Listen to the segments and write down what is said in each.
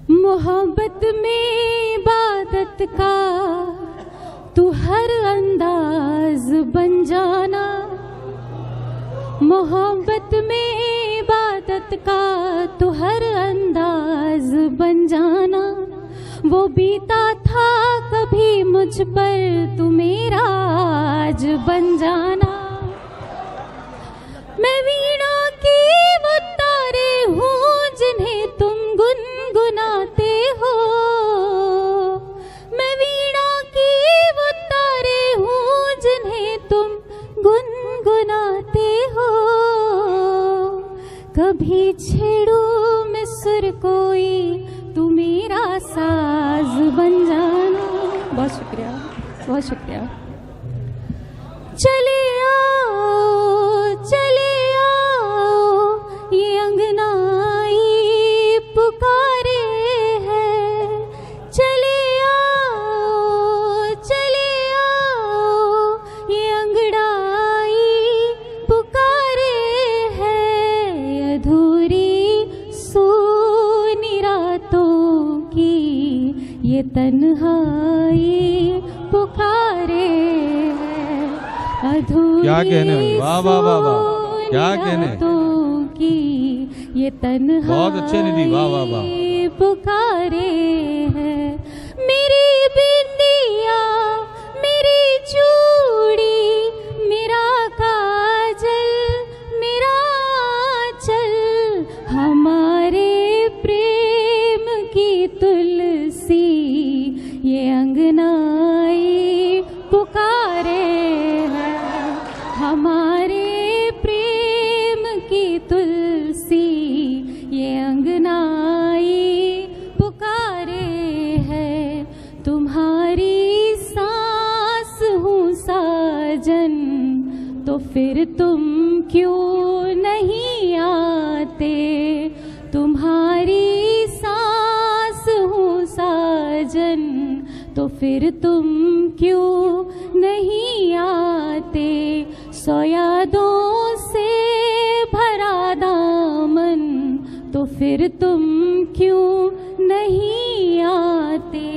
मोहब्बत में इबादत का तू हर अंदाज बन जाना, मोहब्बत में इबादत का तू हर अंदाज बन जाना। वो बीता था कभी मुझ पर तू मेरा आज बन जाना। मैं वीणा की वो तारे हूँ जिन्हें तुम गुनगुनाते हो, मैं वीणा की वो तारे हूँ जिन्हें तुम गुनगुनाते हो। कभी छेड़ू मैं सुर कोई तू मेरा साज बन जाना। बहुत शुक्रिया, बहुत शुक्रिया। चले आओ ये अंगनाई पुकारे है, चले आओ ये अंगड़ाई पुकारे है। अधूरी सोनी रातों की ये तन्हाई पुकारे है। अधूरी क्या कहने, वाह वाह वाह वाह, क्या कहने की ये तन्हाई बहुत अच्छे निधि, वाह वाह वाह। पुकारे है। मेरी बिंदिया, मेरी चूड़ी, मेरा काजल, मेरा आंचल, हमारे प्रेम की तुलसी ये अंगनाई पुकारे है। हमारे प्रेम की तुलसी ये अंगनाई पुकारे है। तुम्हारी सांस हूँ साजन, तो फिर तुम क्यों नहीं आते। तुम्हारी सांस हूँ साजन, तो फिर तुम क्यों नहीं आते। सौ यादों से भरा दामन, तो फिर तुम क्यों नहीं आते।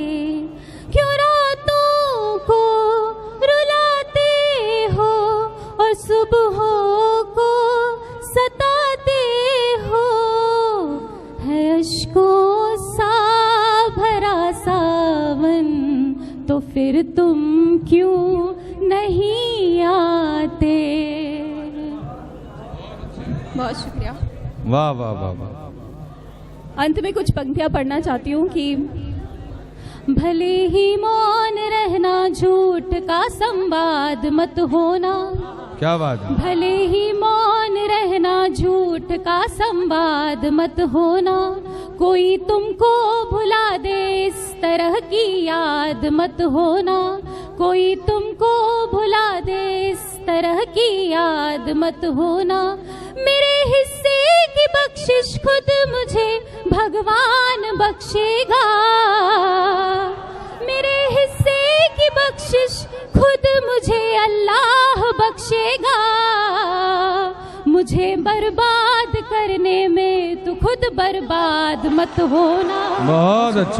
क्यों रातों को रुलाते हो और सुबहों को सताते हो। है अश्कों सा भरा सावन, तो फिर तुम क्यों नहीं आते। बहुत शुक्रिया। वाह वाह वाह वाह। अंत में कुछ पंक्तियां पढ़ना चाहती हूँ कि भले ही मौन रहना, झूठ का संवाद मत होना। क्या बात है। भले ही मौन रहना, झूठ का संवाद मत होना। कोई तुमको भुला दे इस तरह की याद मत होना। कोई तुमको भुला दे इस तरह की याद मत होना। मेरे हिस्से की बख्शिश खुद मुझे भगवान बख्शेगा। मेरे हिस्से की बख्शिश खुद मुझे अल्लाह बख्शेगा। मुझे बर्बाद करने में तू खुद बर्बाद मत होना। बहुत अच्छे।